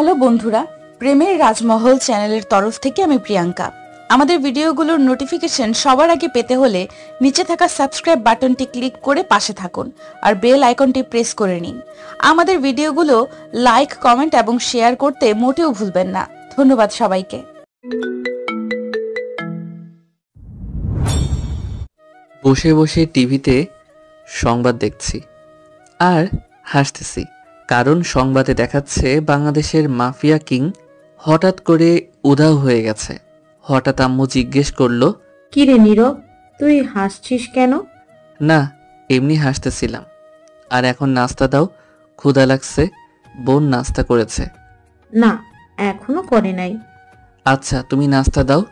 Hello বন্ধুরা, প্রেমের রাজমহল চ্যানেলের তরফ থেকে আমি প্রিয়াঙ্কা। আমাদের ভিডিওগুলোর নোটিফিকেশন সবার আগে পেতে হলে নিচে থাকা সাবস্ক্রাইব বাটনটি ক্লিক করে পাশে থাকুন আর বেল আইকনটি প্রেস করে নিন। আমাদের ভিডিওগুলো লাইক, কমেন্ট এবং শেয়ার করতে মোটেও ভুলবেন না। ধন্যবাদ সবাইকে। বসে বসে টিভিতে সংবাদ দেখছি আর হাসতেছি, কারণ সংবাদে দেখাচ্ছে বাংলাদেশের মাফিয়া কিং হঠাৎ করে উধাও হয়ে গেছে। হঠাৎ আম্মু জিজ্ঞেস করলো, কি রে নীরব, তুই হাসছিস কেন? না, এমনি হাসতেছিলাম। আর এখন নাস্তা দাও, ক্ষুধা লাগছে। বোন নাস্তা করেছে? না, এখনো করে নাই। আচ্ছা, তুমি নাস্তা দাও,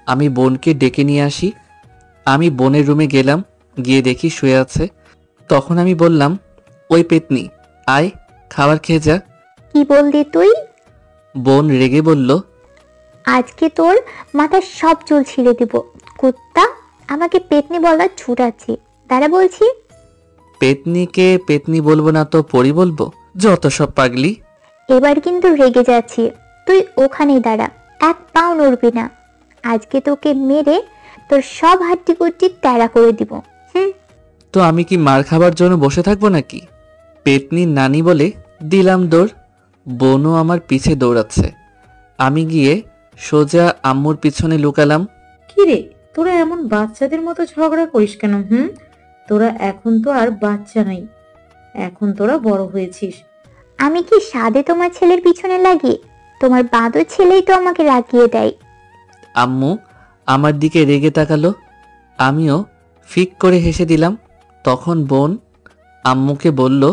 আমি বোনকে ডেকে নিয়ে আসি। আমি বোনের রুমে গেলাম, গিয়ে দেখি শুয়ে আছে। তখন আমি বললাম, ওই পেতনি, আয় খাবার খেয়ে যা। কি বললি তুই? বোন রেগে বলল, আজকে তোর মাথার সব চুল ছিঁড়ে দিব। কুত্তা, আমাকে পেতনি বলার ছুট আছে। দাঁড়া বলছি। পেতনিকে পেতনি বলবো না তো পরি বলবো? যত সব পাগলি। এবার কিন্তু রেগে যাচ্ছি। তুই ওখানেই দাঁড়া, এক পাও নড়বি না। আজকে তোকে মেরে তোর সব হাড্ডি কুড্ডি ট্যাড়া করে দিব। তো আমি কি মার খাবার জন্য বসে থাকবো নাকি? পেতনির নানি বলে দিলাম দৌড়। বোনও আমার পিছে দৌড়াচ্ছে। আমি গিয়ে সোজা আম্মুর পিছনে লুকালাম। কি রে, তোরা এমন বাচ্চাদের মতো ঝগড়া করিস কেন? তোরা এখন তো আর বাচ্চা নাই, এখন তোরা বড় হয়েছিস। আমি কি সাধে তোমার ছেলের পিছনে লাগি? তোমার বাঁদর ছেলেই তো আমাকে লাগিয়ে দেয়। আম্মু আমার দিকে রেগে তাকালো। আমিও ফিক করে হেসে দিলাম। তখন বোন আম্মুকে বলল,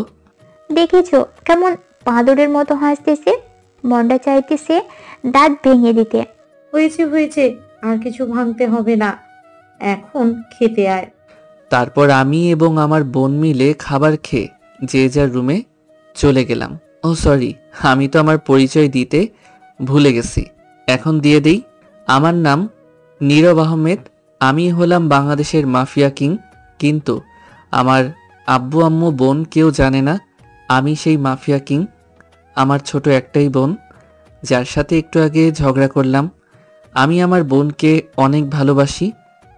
দেখেছো কেমন বাঁদরের মতো হাসতেছে? মনটা চাইতেছে দাঁত ভেঙে দিতে। হয়েছে হয়েছে, আর কিছু ভাঙতে হবে না, এখন খেতে আয়। তারপর আমি এবং আমার বোন মিলে খাবার খেয়ে যে যার রুমে চলে গেলাম। ও সরি, আমি তো আমার পরিচয় দিতে ভুলে গেছি, এখন দিয়ে দেই। আমার নাম নীরব আহমেদ। আমি হলাম বাংলাদেশের মাফিয়া কিং। কিন্তু আমার আব্বু আম্মু বোন কেউ জানে না আমি সেই মাফিয়া কিং। আমার ছোট একটাই বোন, যার সাথে একটু আগে ঝগড়া করলাম। আমি আমার বোনকে অনেক ভালোবাসি,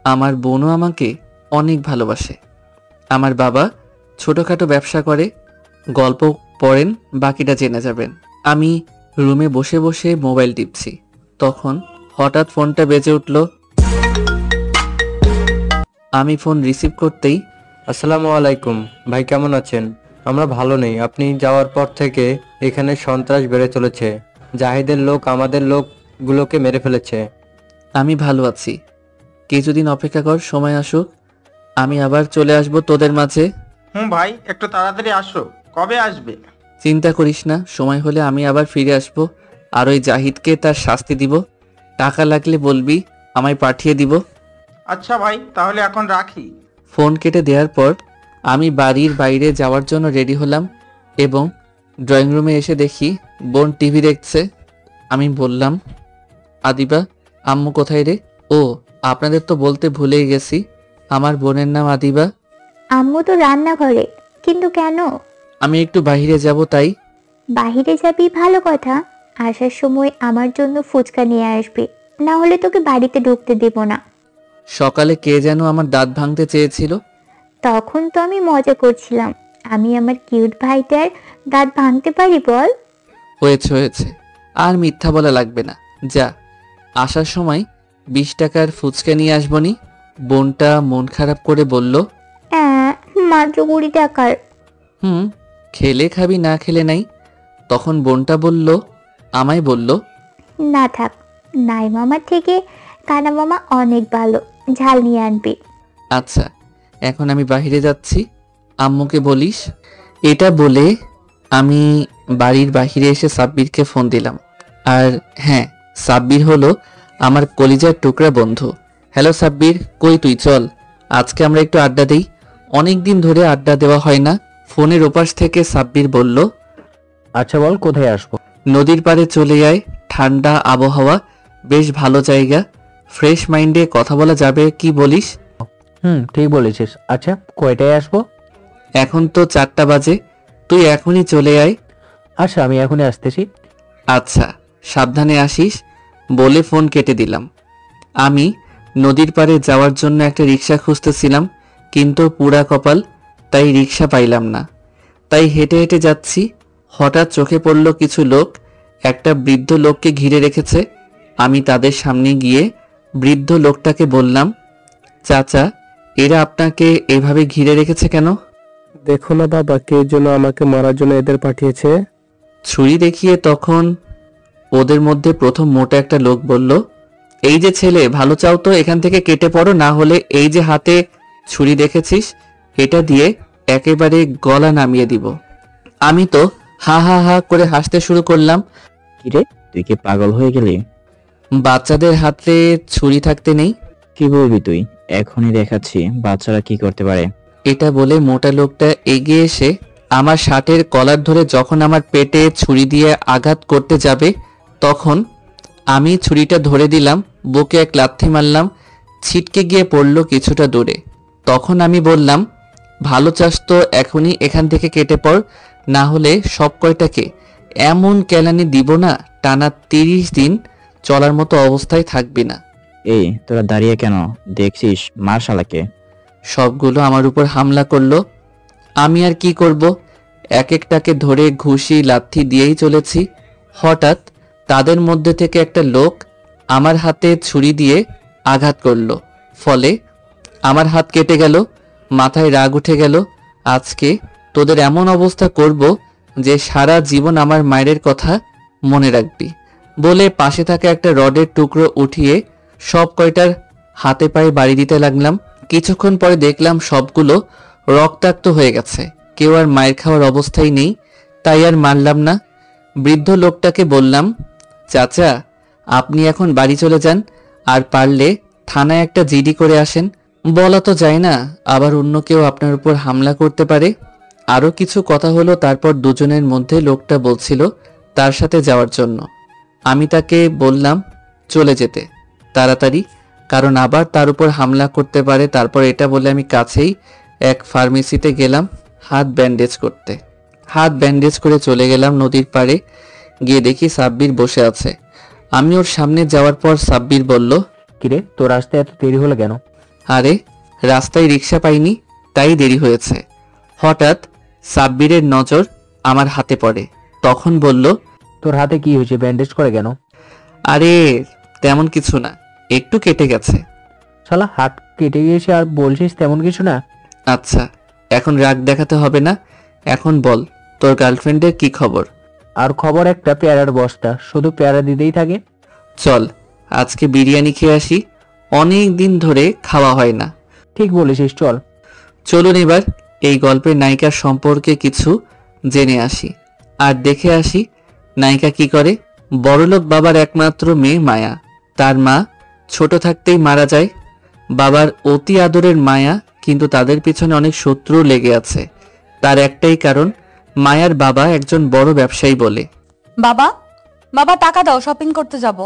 আমার বোনও আমাকে অনেক ভালোবাসে। আমার বাবা ছোটোখাটো ব্যবসা করে। গল্প পড়েন, বাকিটা জেনে যাবেন। আমি রুমে বসে বসে মোবাইল টিপছি, তখন হঠাৎ ফোনটা বেজে উঠল। আমি ফোন রিসিভ করতেই, আসসালামু আলাইকুম ভাই, কেমন আছেন? আমরা ভালো নেই। আপনি যাওয়ার পর থেকে এখানে সন্ত্রাস বেড়ে চলেছে। জাহিদের লোক আমাদের লোকগুলোকে মেরে ফেলেছে। আমি ভালো আছি, কিছুদিন অপেক্ষা কর, সময় আসুক, আমি আবার চলে আসব তোদের মাঝে। ভাই, একটু তাড়াতাড়ি আসো। কবে আসবে? চিন্তা করিস না, সময় হলে আমি আবার ফিরে আসব। আর ওই জাহিদকে তার শাস্তি দিব। টাকা লাগলে বলবি, আমায় পাঠিয়ে দিব। আচ্ছা ভাই, তাহলে এখন রাখি। ফোন কেটে দেওয়ার পর আমি বাড়ির বাইরে যাওয়ার জন্য রেডি হলাম এবং ড্রয়িং রুমে এসে দেখি বোন টিভি দেখছে। আমি বললাম, আদিবা, আম্মু কোথায় রে? ও, আপনাদের তো বলতে ভুলেই গেছি, আমার বোনের নাম আদিবা। আম্মু তো রান্নাঘরে। কিন্তু কেন? আমি একটু বাইরে যাব, তাই। বাহিরে যাবি, ভালো কথা। আসার সময় আমার জন্য ফুচকা নিয়ে আসবি, না হলে তোকে বাড়িতে ঢুকতে দেব না। সকালে কে যেন আমার দাঁত ভাঙতে চেয়েছিল। তখন তো আমি মজা করছিলাম। আমি আমার কিউট ভাইটার দাঁত ভাঙতে পারি বল? হয়েছে হয়েছে, আর মিথ্যা বলা লাগবে না। যা, আসার সময় 20 টাকার ফুচকা নিয়ে আসবনি। বোনটা মন খারাপ করে বলল, মাত্র 20 টাকার। খেলে খাবি, না খেলে নাই। তখন বোনটা বলল, আমায় বলল, না থাক, নাই মামার থেকে কানা মামা অনেক ভালো, ঝাল নিয়ে আনবি। আচ্ছা, এখন আমি বাইরে যাচ্ছি, আম্মুকে বলিস। এটা বলে আমি বাড়ির বাহিরে এসে সাব্বিরকে ফোন দিলাম। আর হ্যাঁ, সাব্বির হলো আমার কলিজার টুকরা বন্ধু। হ্যালো সাব্বির, কই তুই? চল আজকে আমরা একটু আড্ডা দিই, অনেক দিন ধরে আড্ডা দেওয়া হয় না। ফোনের ওপাশ থেকে সাব্বির বলল, আচ্ছা বল, কোথায় আসবো? নদীর পাড়ে চলে আয়, ঠান্ডা আবহাওয়া, বেশ ভালো জায়গা, ফ্রেশ মাইন্ডে কথা বলা যাবে, কি বলিস? ঠিক বলেছিস। আচ্ছা, কয়টায় আসবো? এখন তো 4টা বাজে, তুই এখনই চলে আয়। আচ্ছা, আমি এখনই আসতেছি। আচ্ছা, সাবধানে আসিস বলে ফোন কেটে দিলাম। আমি নদীর পাড়ে যাওয়ার জন্য একটা রিক্সা খুঁজতেছিলাম, কিন্তু পুরা কপাল, তাই রিক্সা পাইলাম না। তাই হেঁটে হেঁটে যাচ্ছি। হঠাৎ চোখে পড়ল কিছু লোক একটা বৃদ্ধ লোককে ঘিরে রেখেছে। আমি তাদের সামনে গিয়ে বৃদ্ধ লোকটাকে বললাম, চাচা, এরা আপনাকে এভাবে ঘিরে রেখেছে কেন? দেখো না বাবা, কে যেন আমাকে মারার জন্য এদের পাঠিয়েছে। ছুরি দেখিয়ে তখন ওদের মধ্যে প্রথম মোটা একটা লোক বলল, এই যে ছেলে, ভালো চাও তো এখান থেকে কেটে পড়ো, না হলে এই যে হাতে ছুরি দেখেছিস, এটা দিয়ে একেবারে গলা নামিয়ে দিব। আমি তো হা হা হা করে হাসতে শুরু করলাম। কিরে, তুই কি পাগল হয়ে গেলি? বাচ্চাদের হাতে ছুরি থাকতে নেই? কি বলবি তুই? এখনই দেখাচ্ছি বাচ্চারা কি করতে পারে। এটা বলে মোটা লোকটা এগিয়ে এসে আমার শার্টের কলার ধরে যখন আমার পেটে ছুরি দিয়ে আঘাত করতে যাবে, তখন আমি ছুরিটা ধরে দিলাম, বুকে এক লাথি মারলাম, ছিটকে গিয়ে পড়ল কিছুটা দূরে। তখন আমি বললাম, ভালো চাস তো এখনই এখান থেকে কেটে পড়, না হলে সব কয়টাকে এমন কেলানি দিব না, টানা 30 দিন চলার মতো অবস্থায় থাকবি না। এই তোরা দাঁড়িয়ে কেন? দেখছিস, মার শালাকে। সবগুলো আমার উপর হামলা করলো। আমি আর কি করব, এক একটাকে ধরে ঘুষি লাথি দিয়েই চলেছি। হঠাৎ তাদের মধ্যে থেকে একটা লোক আমার হাতে ছুরি দিয়ে আঘাত করলো, ফলে আমার হাত কেটে গেল। মাথায় রাগ উঠে গেল, আজকে তোদের এমন অবস্থা করব যে সারা জীবন আমার মায়ের কথা মনে রাখবি বলে পাশে থাকা একটা রডের টুকরো উঠিয়ে সব কয়টার হাতে পায়ে বাড়ি দিতে লাগলাম। কিছুক্ষণ পরে দেখলাম সবগুলো রক্তাক্ত হয়ে গেছে, কেউ আর মায়ের খাওয়ার অবস্থায় নেই, তাই আর মারলাম না। বৃদ্ধ লোকটাকে বললাম, চাচা, আপনি এখন বাড়ি চলে যান, আর পারলে থানায় একটা জিডি করে আসেন। বলা তো যায় না, আবার অন্য কেউ আপনার উপর হামলা করতে পারে। আরও কিছু কথা হলো, তারপর দুজনের মধ্যে লোকটা বলছিল তার সাথে যাওয়ার জন্য। আমি তাকে বললাম চলে যেতে তাড়াতাড়ি, কারণ আবার তার উপর হামলা করতে পারে। তারপর এটা বলে আমি কাছেই এক ফার্মেসিতে গেলাম হাত ব্যান্ডেজ করতে। হাত ব্যান্ডেজ করে চলে গেলাম নদীর পাড়ে। গিয়ে দেখি সাব্বির বসে আছে। আমি ওর সামনে যাওয়ার পর সাব্বির বলল, কিরে, তোর আসতে এত দেরি হলো কেন? আরে রাস্তায় রিক্সা পাইনি, তাই দেরি হয়েছে। হঠাৎ সাব্বিরের নজর আমার হাতে পড়ে, তখন বলল, তোর হাতে কি হয়েছে? ব্যান্ডেজ করে কেন? আরে তেমন কিছু না, একটু কেটে গেছে। শালা, হাত কেটে গিয়েছে আর বলছিস তেমন কিছু না? আচ্ছা, এখন রাগ দেখাতে হবে না, এখন বল তোর গার্লফ্রেন্ডের কি খবর? আর খবর একটা, পেয়ারার বস্তা, শুধু পেয়ারা দিতেই থাকে। চল আজকে বিরিয়ানি খেয়ে আসি, অনেক দিন ধরে খাওয়া হয় না। ঠিক বলেছিস, চল। চলুন এবার এই গল্পের নায়িকার সম্পর্কে কিছু জেনে আসি আর দেখে আসি নায়িকা কি করে। বড়লোক বাবার একমাত্র মেয়ে মায়া। তার মা ছোট থাকতেই মারা যায়। বাবার অতি আদরের মায়া, কিন্তু তাদের পিছনে অনেক শত্রু লেগে আছে। তার একটাই কারণ, মায়ার বাবা একজন বড় ব্যবসায়ী বলে। বাবা, বাবা টাকা দাও, শপিং করতে যাব।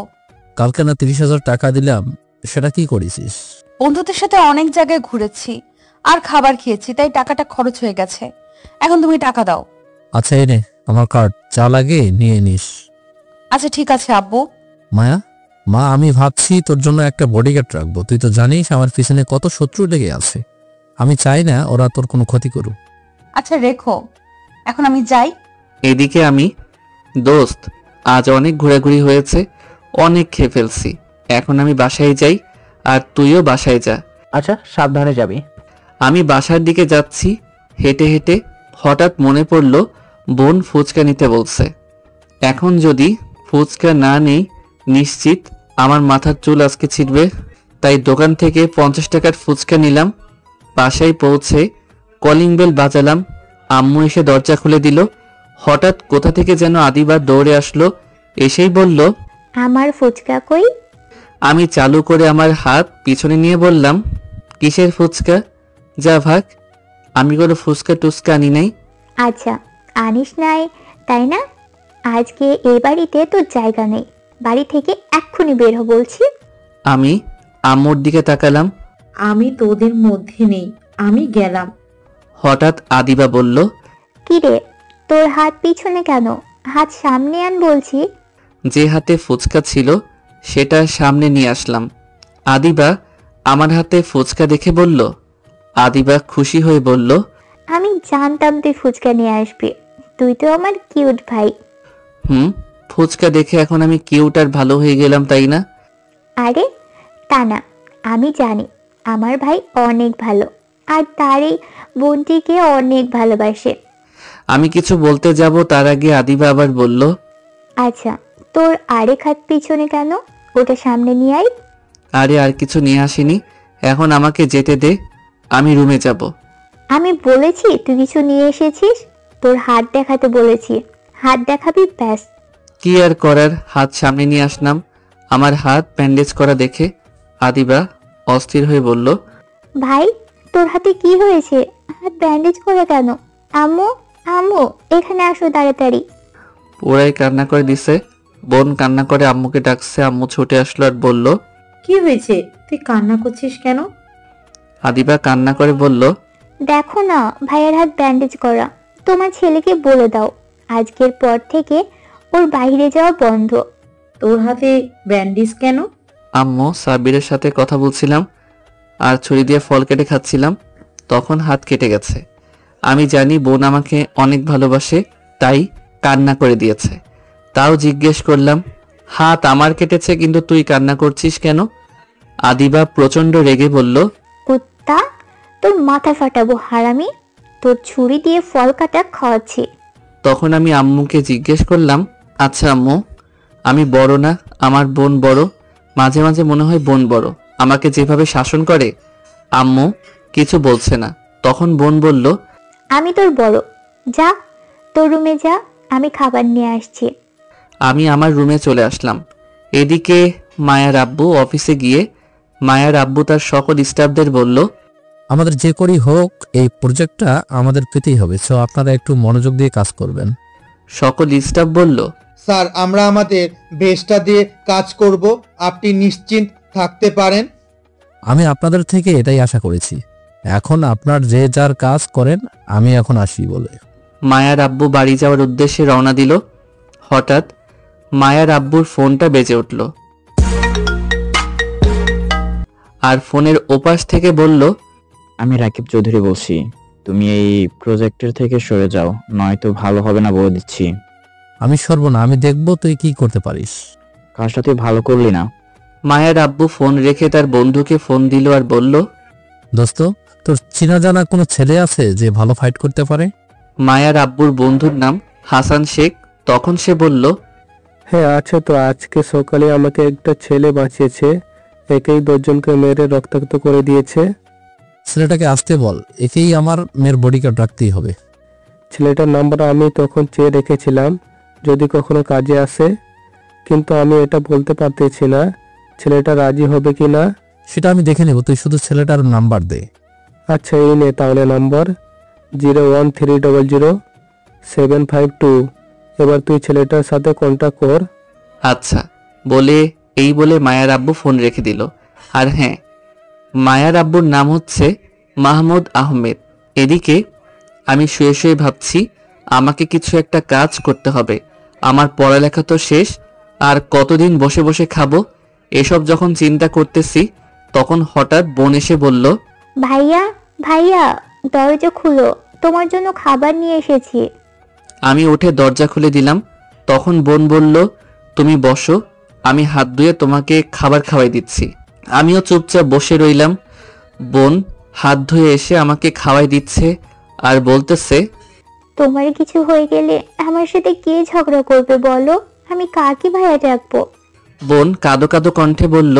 কালকে না 30,000 টাকা দিলাম, সেটা কি করেছিস? বন্ধুদের সাথে অনেক জায়গায় ঘুরেছি আর খাবার খেয়েছি, তাই টাকাটা খরচ হয়ে গেছে। এখন তুমি টাকা দাও। আচ্ছা এনে আমার কার্ড, যা লাগে নিয়ে নিস। আচ্ছা ঠিক আছে আব্বু। মায়া, মা আমি ভাবছি তোর জন্য একটা বডিগার্ড রাখবো। তুই তো জানিস আমার পিছনে কত শত্রু লেগে আছে। আমি চাই না ওরা তোর কোনো ক্ষতি করুক। আচ্ছা রেখো, এখন আমি যাই। এদিকে আমি, দোস্ত আজ অনেক ঘোরাঘুরি হয়েছে, অনেক খেয়ে ফেলছি, এখন আমি বাসায় যাই, আর তুইও বাসায় যা। আচ্ছা, সাবধানে যাবি। আমি বাসার দিকে যাচ্ছি হেঁটে হেঁটে। হঠাৎ মনে পড়ল বোন ফুচকা নিতে বলছে। এখন যদি ফুচকা না নেই, নিশ্চিত আমার মাথার চুল আজকে ছিঁড়বে। তাই দোকান থেকে 50 টাকার ফুচকা নিলাম। বাসায় পৌঁছে কলিং বেল বাজালাম। আম্মু এসে দরজা খুলে দিল। হঠাৎ কোথা থেকে যেন আদিবা দৌড়ে আসলো, এসেই বলল, আমার ফুচকা কই? আমি চালু করে আমার হাত পিছনে নিয়ে বললাম, কিসের ফুচকা? যা ভাগ, আমি কোনো ফুচকা টুচকা আনি নাই। আচ্ছা, আনিস নাই তাই না? আজকে এই বাড়িতে তোর জায়গা নেই, বাড়ি থেকে এক্ষুনি বের হ বলছি। আমি আম্মুর দিকে তাকালাম। আমি তোদের মধ্যে নেই, আমি গেলাম। হঠাৎ আদিবা বলল, কি রে, তোর হাত পিছনে কেন? হাত সামনে আন বলছি। যে হাতে ফুচকা ছিল সেটা সামনে নিয়ে আসলাম। আদিবা আমার হাতে ফুচকা দেখে বলল। আদিবা খুশি হয়ে বলল, আমি জানতাম তুই ফুচকা নিয়ে আসবি, তুই তো আমার কিউট ভাই। ফুচকা দেখে এখন আমি কিউট আর ভালো হয়ে গেলাম তাই না? আরে তা না, আমি জানি আমার ভাই অনেক ভালো আর তার এই বোনটিকে অনেক ভালোবাসে। আমি কিছু বলতে যাব তার আগে আদিবা আবার বলল, আচ্ছা তোর আরেক হাত পিছনে কেন, ওটা সামনে নিয়ে আয়। আরে আর কিছু নিয়ে আসিনি, এখন আমাকে যেতে দে, আমি রুমে যাব। আমি বলেছি তুই কিছু নিয়ে এসেছিস, তোর হাত দেখাতে বলেছি, হাত দেখাবি ব্যাস। কি আর করার, হাত সামনে নিয়ে আসলাম। আমার হাত ব্যান্ডেজ করা দেখে আদিবা অস্থির হয়ে বলল, ভাই তোর হাতে কি হয়েছে, হাত ব্যান্ডেজ করা কেন? আম্মু আম্মু এখানে আসো তাড়াতাড়ি। ওরাই কান্না করে দিছে। বোন কান্না করে আম্মুকে ডাকছে। আম্মু ছুটে আসলো আর বলল, কি হয়েছে, তুই কান্না করছিস কেন? আদিবা কান্না করে বলল, দেখো না ভাইয়ের হাত ব্যান্ডেজ করা, তোমার ছেলেকে বলে দাও আজকের পর থেকে ওর বাইরে যাওয়া বন্ধ। তোর হাতে ব্যান্ডেজ কেন? আম্মু সাব্বিরের সাথে কথা বলছিলাম আর ছুরি দিয়ে ফল কেটে খাচ্ছিলাম, তখন হাত কেটে গেছে। আমি জানি বোন আমাকে অনেক ভালোবাসে, তাই কান্না করে দিয়েছে। তাও জিজ্ঞেস করলাম, হাত আমার কেটেছে কিন্তু তুই কান্না করছিস কেন? আদিবা প্রচন্ড রেগে বলল, কুত্তা, তোর মাথা ফাটাবো হারামি, তোর ছুরি দিয়ে ফল কাটা খাওয়াচ্ছি। তখন আমি আম্মুকে জিজ্ঞেস করলাম, আচ্ছা আম্মু, আমি বড় না, আমার বোন বড়, মাঝে মাঝে মনে হয় বোন বড়, আমাকে যেভাবে শাসন করে। আম্মু কিছু বলছে না। তখন বোন বলল, আমি তোর বড়, যা তোর রুমে যা, আমি খাবার নিয়ে আসছি। আমি আমার রুমে চলে আসলাম। এদিকে মায়ার আব্বু অফিসে গিয়ে মায়ার আব্বু তার সকল স্টাফদের বলল, আমাদের যে করেই হোক এই প্রজেক্টটা আমাদের পেতেই হবে, সো আপনারা একটু মনোযোগ দিয়ে কাজ করবেন। সকল স্টাফ বলল, স্যার আমরা আমাদের বেস্টটা দিয়ে কাজ করব, আপনি নিশ্চিন্ত থাকতে পারেন। আমি আপনাদের থেকে এটাই আশা করেছি। এখন আপনার যে যার কাজ করেন, আমি এখন আসি বলে মায়ার আব্বু বাড়ি যাওয়ার উদ্দেশ্যে রওনা দিল। হঠাৎ মায়ার আব্বুর ফোনটা বেজে উঠল আর ফোনের ওপাশ থেকে বলল, আমি রাকিব চৌধুরী বলছি, তুমি এই প্রজেক্টের থেকে সরে যাও, নয়তো ভালো হবে না বলে দিচ্ছি। আমি সরব না, আমি দেখব তুই কি করতে পারিস। কাজটা তুই ভালো করলি না। মায়ার আব্বু ফোন রেখে তার বন্ধুকে ফোন দিল আর বলল, দোস্ত, তোর চেনা জানা কোনো ছেলে আছে যে ভালো ফাইট করতে পারে? মায়ার আব্বুর বন্ধুর নাম হাসান শেখ। তখন সে বলল, হ্যাঁ আচ্ছা, তো আজকে সকালে আমাকে একটা ছেলে বাঁচিয়েছে, একেই 10 জনকে মেরে রক্তাক্ত করে দিয়েছে। ছেলেটাকে আসতে বল, একেই আমার মেয়ের বডিগার্ড রাখতেই হবে। ছেলেটার নাম্বার আমি তখন চেয়ে রেখেছিলাম যদি কখনো কাজে আসে, কিন্তু আমি এটা বলতে পারতেছি না ছেলেটা রাজি হবে কি না। সেটা আমি দেখে নেব, তুই শুধু ছেলেটার নাম্বার দে। আচ্ছা এই নে তাহলে নাম্বার 01300752752। এবার তুই ছেলেটার সাথে কন্ট্যাক্ট কর। আচ্ছা বলে মায়ার আব্বু ফোন রেখে দিল। আর হ্যাঁ, মায়ার আব্বুর নাম হচ্ছে মাহমুদ আহমেদ। এদিকে আমি শুয়ে শুয়ে ভাবছি আমাকে কিছু একটা কাজ করতে হবে, আমার পড়ালেখা তো শেষ, আর কতদিন বসে বসে খাবো। এসব যখন চিন্তা করতেছি তখন হঠাৎ বোন এসে বলল, ভাইয়া ভাইয়া দরজা খুলো, তোমার জন্য খাবার নিয়ে এসেছি। আমি উঠে দরজা খুলে দিলাম। তখন বোন বলল, তুমি বসো, আমি হাত ধুয়ে তোমাকে খাবার খাওয়াই দিচ্ছি। আমিও চুপচাপ বসে রইলাম। বোন হাত ধুয়ে এসে আমাকে খাওয়াই দিচ্ছে আর বলতেছে, তোমার কিছু হয়ে গেলে আমার সাথে কে ঝগড়া করবে বলো, আমি কাকে ভাইয়া ডাকবো? বোন কাঁদো কাঁদো কণ্ঠে বলল,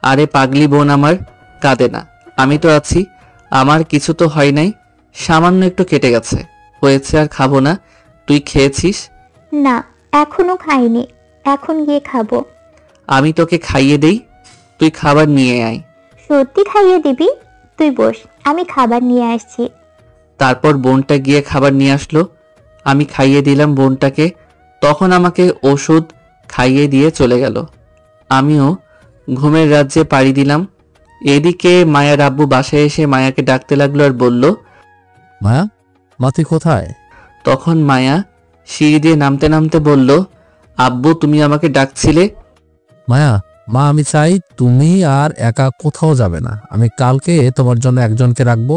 আরে পাগলি বোন আমার, কাঁদে না, আমি তো আছি, আমার কিছু তো হয় নাই, সামান্য একটু কেটে গেছে, হয়েছে, আর খাবো না। তুই খেয়েছিস? না এখনো খাইনি, এখন গিয়ে খাবো। আমি তোকে খাইয়ে দেই, তুই খাবার নিয়ে আয়। সত্যি খাইয়ে দিবি? তুই বস, আমি খাবার নিয়ে আসছি। তারপর বোনটা গিয়ে খাবার নিয়ে আসলো। আমি খাইয়ে দিলাম বোনটাকে। তখন আমাকে ওষুধ খাইয়ে দিয়ে চলে গেল। আমিও ঘুমের রাজ্যে পাড়ি দিলাম। এদিকে মায়ার আব্বু বাসায় এসে মায়াকে ডাকতে লাগলো আর বলল, মায়া, মা তুই কোথায়? তখন মায়া সিঁড়ি দিয়ে নামতে নামতে বলল, আব্বু তুমি আমাকে ডাকছিলে? মায়া, মা আমি চাই তুমি আর একা কোথাও যাবে না। আমি কালকে তোমার জন্য একজনকে রাখবো,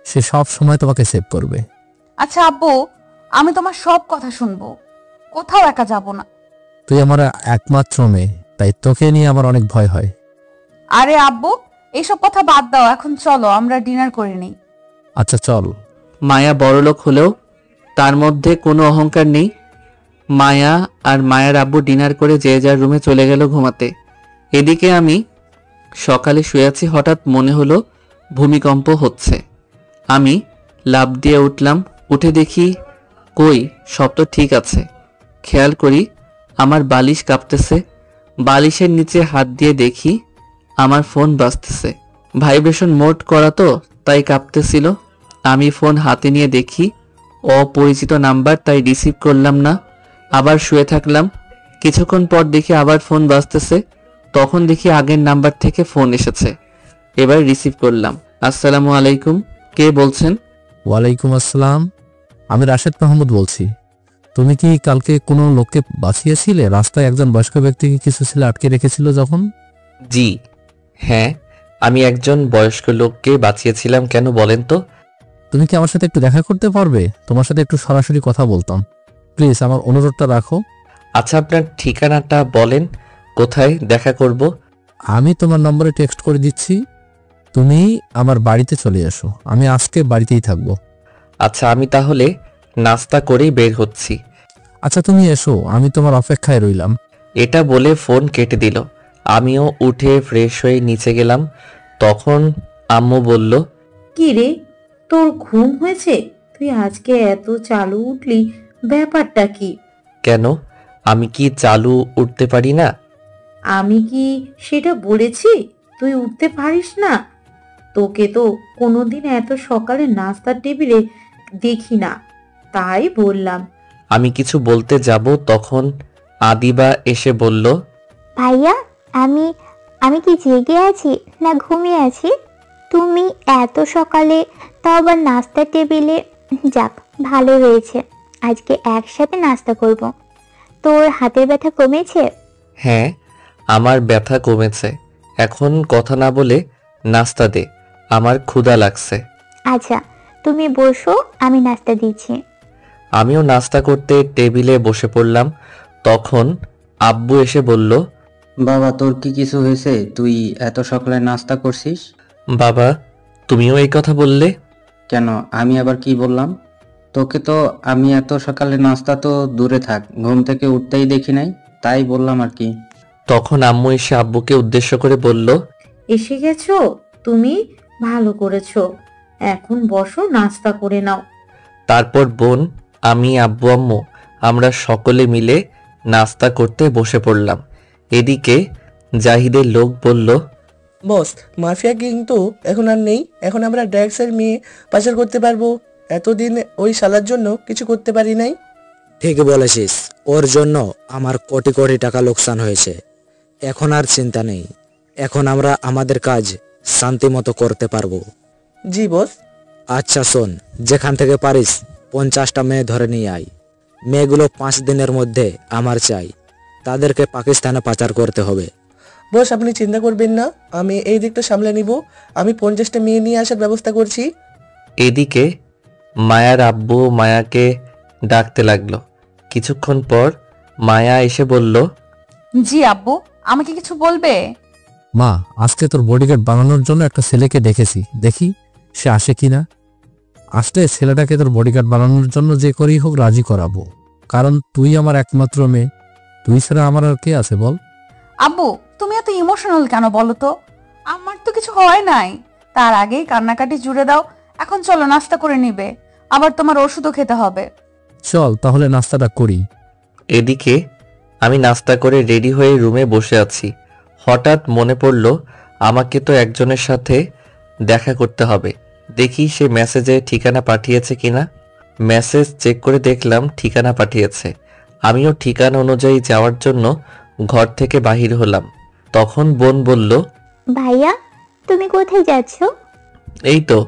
সে সব সময় তোমাকে সেভ করবে। আচ্ছা আব্বু, আমি তোমার সব কথা শুনবো, কোথাও একা যাব না। তুই আমার একমাত্র মেয়ে, তাই তোকে নিয়ে আমার অনেক ভয় হয়। আরে আব্বু, এইসব কথা বাদ দাও, এখন চলো আমরা ডিনার করে নিই। আচ্ছা চল। মায়া বড়লোক হলেও তার মধ্যে কোনো অহংকার নেই। মায়া আর মায়ার আব্বু ডিনার করে যে যার রুমে চলে গেল ঘুমাতে। এদিকে আমি সকালে শুয়ে আছি, হঠাৎ মনে হলো ভূমিকম্প হচ্ছে। আমি লাফ দিয়ে উঠলাম, উঠে দেখি কই সব তো ঠিক আছে। খেয়াল করি আমার বালিশ কাঁপতেছে। বালিশের নিচে হাত দিয়ে দেখি আমার ফোন বাজতেছে। ভাইব্রেশন মোড করা তো, তাই কাঁপতেছিল। আমি ফোন হাতে নিয়ে দেখি অপরিচিত নাম্বার, তাই রিসিভ করলাম না। আবার শুয়ে থাকলাম। কিছুক্ষণ পর দেখি আবার ফোন বাজতেছে। তখন দেখি আগের নাম্বার থেকে ফোন এসেছে। এবার রিসিভ করলাম। আসসালামু আলাইকুম, কে বলছেন? ওয়ালাইকুম আসসালাম, আমি রাশেদ মাহমুদ বলছি। তুমি কি কালকে কোনো লোককে বাঁচিয়েছিলে? রাস্তায় একজন বয়স্ক ব্যক্তিকে কিছু ছেলে আটকে রেখেছিল যখন। জি হ্যাঁ, আমি একজন বয়স্ক লোককে বাঁচিয়েছিলাম। কেন বলেন তো? তুমি কি আমার সাথে একটু দেখা করতে পারবে? তোমার সাথে একটু সরাসরি কথা বলতাম, প্লিজ আমার অনুরোধটা রাখো। আচ্ছা আপনার ঠিকানাটা বলেন, কোথায় দেখা করব? আমি তোমার নম্বরে টেক্সট করে দিচ্ছি, তুমি আমার বাড়িতে চলে এসো। আমি আজকে বাড়িতেই থাকবো। আচ্ছা আমি তাহলে নাস্তা করেই বের হচ্ছি। আচ্ছা তুমি এসো, আমি তোমার অপেক্ষায় রইলাম। এটা বলে ফোন কেটে দিল। আমিও উঠে ফ্রেশ হয়ে নিচে গেলাম। তখন আম্মু বলল, কি রে, তোর ঘুম হয়েছে? তুই আজকে এত চালু উঠলি, ব্যাপারটা কি? কেন আমি কি চালু উঠতে পারি না? আমি কি সেটা বলেছি তুই উঠতে পারিস না? তোকে তো কোনোদিন এত সকালে নাস্তার টেবিলে দেখি না, তাই বললাম। আমি কিছু বলতে যাব, তখন আদিবা এসে বলল, ভাইয়া, আমি আমি কি জেগে আছি না ঘুমিয়ে আছি? তুমি এত সকালে, তাও আবার নাস্তার টেবিলে। যাক, ভালো হয়েছে, আজকে একসাথে নাস্তা করব। তোর হাতের ব্যথা কমেছে? হ্যাঁ আমার ব্যথা কমেছে। এখন কথা না বলে নাস্তা দে, আমার ক্ষুধা লাগছে। আচ্ছা তুমি বসো, আমি নাস্তা দিচ্ছি। আমিও নাস্তা করতে টেবিলে বসে পড়লাম। তখন আব্বু এসে বলল, বাবা তোর কি কিছু হয়েছে? তুই এত সকালে নাস্তা করছিস? বাবা তুমিও এই কথা বললে? কেন, আমি আবার কি বললাম? তোকে তো আমি এত সকালে নাস্তা তো দূরে থাক, ঘুম থেকে উঠতেই দেখি নাই, তাই বললাম আর কি। তখন আম্মু এসে আব্বুকে উদ্দেশ্য করে বলল, এসে গেছো তুমি, ভালো করেছো। এখন বসো, নাস্তা করে নাও। তারপর বোন, আমি, আব্বু, আম্মু আমরা সকলে মিলে নাস্তা করতে বসে পড়লাম। এদিকে জাহিদের লোক বলল, বস, মাফিয়া কিন্তু এখন আর নেই। এখন আমরা ড্রাগসের মেয়ে পাচার করতে পারবো। এতদিন ওই শালার জন্য কিছু করতে পারি নাই। ঠিক বলেছিস, ওর জন্য আমার কোটি কোটি টাকা লোকসান হয়েছে। এখন আর চিন্তা নেই, এখন আমরা আমাদের কাজ শান্তি মতো করতে পারবো। জি বস। আচ্ছা শোন, যেখান থেকে পারিস 50টা মেয়ে ধরে নিয়ে আয়। মেয়েগুলো 5 দিনের মধ্যে আমার চাই, তাদেরকে পাকিস্তানে পাচার করতে হবে। বস আপনি চিন্তা করবেন না, আমি এই দিকটা সামলে নিব। আমি 50টা মেয়ে নিয়ে আসার ব্যবস্থা করছি। এদিকে মায়ার আব্বু মায়াকে ডাকতে লাগলো। কিছুক্ষণ পর মায়া এসে বলল, জি আব্বু, আমাকে কিছু বলবে? মা, আজকে তোর বডিগার্ড বানানোর জন্য একটা ছেলেকে ডেকেছি, দেখি সে আসে কিনা। আসলে ছেলেটাকে তোর বডিগার্ড বানানোর জন্য যে করেই হোক রাজি করাবো, কারণ তুই আমার একমাত্র মেয়ে। তুই ছাড়া আমার আর কে আছে বল? আব্বু তুমি এত ইমোশনাল কেন বলো তো? আমার তো কিছু হয় নাই, তার আগেই কান্নাকাটি জুড়ে দাও। এখন চলো নাস্তা করে নিবে, আবার তোমার ওষুধও খেতে হবে। চল তাহলে নাস্তাটা করি। এদিকে আমি নাস্তা করে রেডি হয়ে রুমে বসে আছি। হঠাৎ মনে পড়ল আমাকে তো একজনের সাথে দেখা করতে হবে। দেখি সে মেসেজে ঠিকানা পাঠিয়েছে কিনা। মেসেজ চেক করে দেখলাম ঠিকানা পাঠিয়েছে। আমিও ঠিকানা অনুযায়ী যাওয়ার জন্য ঘর থেকে বাহির হলাম। তখন বোন বলল, ভাইয়া তুমি কোথায় যাচ্ছ? এই তো